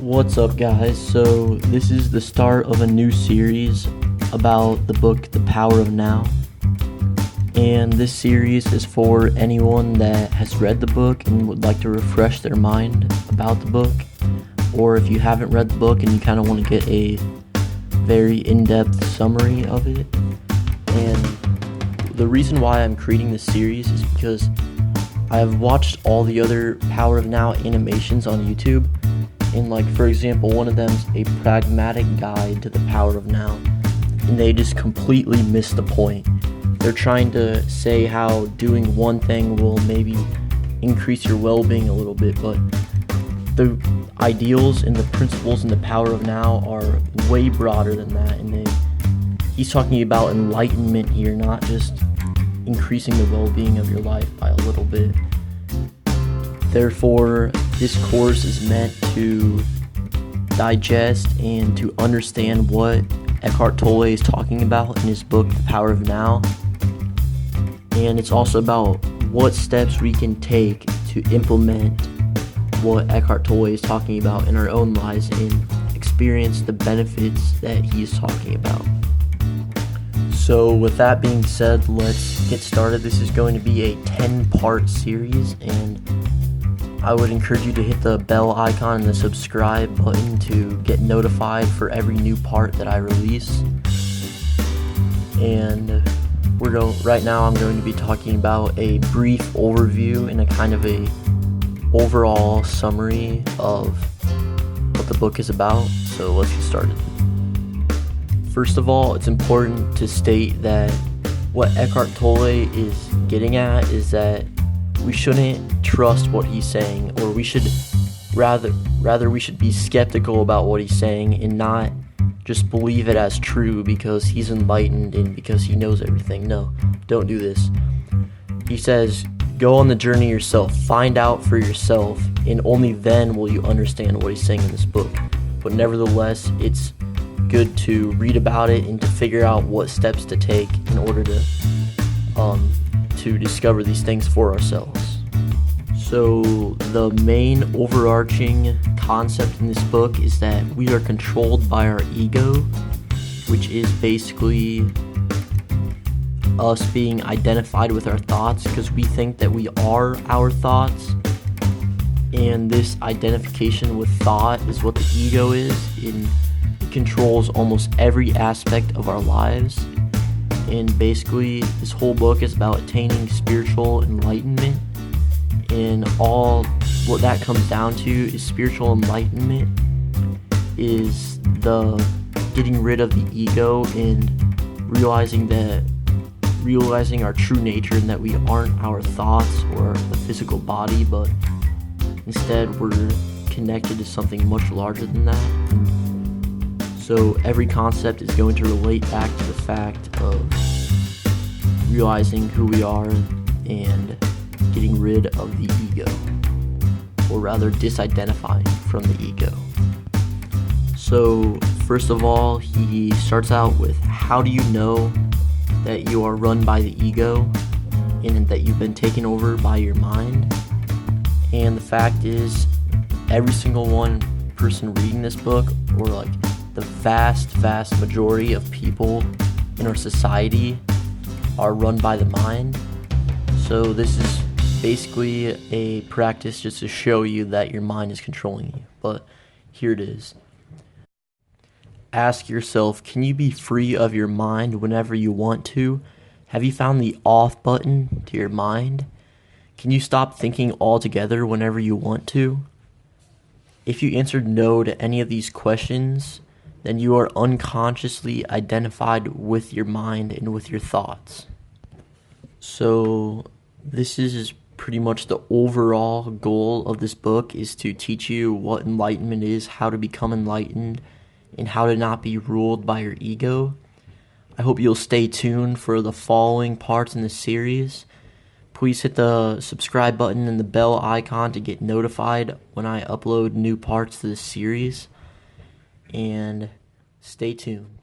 What's up, guys? So this is the start of a new series about the book The Power of Now, and this series is for anyone that has read the book and would like to refresh their mind about the book, or if you haven't read the book and you kind of want to get a very in-depth summary of it. And the reason why I'm creating this series is because I have watched all the other Power of Now animations on YouTube, and for example, one of them's a pragmatic guide to the power of now, and they just completely miss the point. They're trying to say how doing one thing will maybe increase your well-being a little bit, but the ideals and the principles in the power of now are way broader than that, and he's talking about enlightenment here, not just increasing the well-being of your life by a little bit. Therefore, this course is meant to digest and to understand what Eckhart Tolle is talking about in his book, The Power of Now. And it's also about what steps we can take to implement what Eckhart Tolle is talking about in our own lives and experience the benefits that he is talking about. So with that being said, let's get started. This is going to be a 10-part series, and I would encourage you to hit the bell icon and the subscribe button to get notified for every new part that I release. And right now I'm going to be talking about a brief overview and a kind of a overall summary of what the book is about. So let's get started. First of all, it's important to state that what Eckhart Tolle is getting at is that we shouldn't trust what he's saying, or we should rather we should be skeptical about what he's saying and not just believe it as true because he's enlightened and because he knows everything. No, don't do this. He says, go on the journey yourself, find out for yourself, and only then will you understand what he's saying in this book. But nevertheless, it's good to read about it and to figure out what steps to take in order to discover these things for ourselves. So the main overarching concept in this book is that we are controlled by our ego, which is basically us being identified with our thoughts because we think that we are our thoughts. And this identification with thought is what the ego is. It controls almost every aspect of our lives. And basically, this whole book is about attaining spiritual enlightenment. And all what that comes down to is spiritual enlightenment is the getting rid of the ego and realizing our true nature, and that we aren't our thoughts or the physical body, but instead we're connected to something much larger than that. So every concept is going to relate back to the fact of realizing who we are and getting rid of the ego, or rather disidentifying from the ego. So first of all, he starts out with, how do you know that you are run by the ego and that you've been taken over by your mind? And the fact is, every single one person reading this book, or the vast majority of people in our society, are run by the mind. So this is basically a practice just to show you that your mind is controlling you. But here it is. Ask yourself, can you be free of your mind whenever you want to? Have you found the off button to your mind? Can you stop thinking altogether whenever you want to? If you answered no to any of these questions, then you are unconsciously identified with your mind and with your thoughts. So this is pretty much the overall goal of this book, is to teach you what enlightenment is, how to become enlightened, and how to not be ruled by your ego. I hope you'll stay tuned for the following parts in the series. Please hit the subscribe button and the bell icon to get notified when I upload new parts to this series. And stay tuned.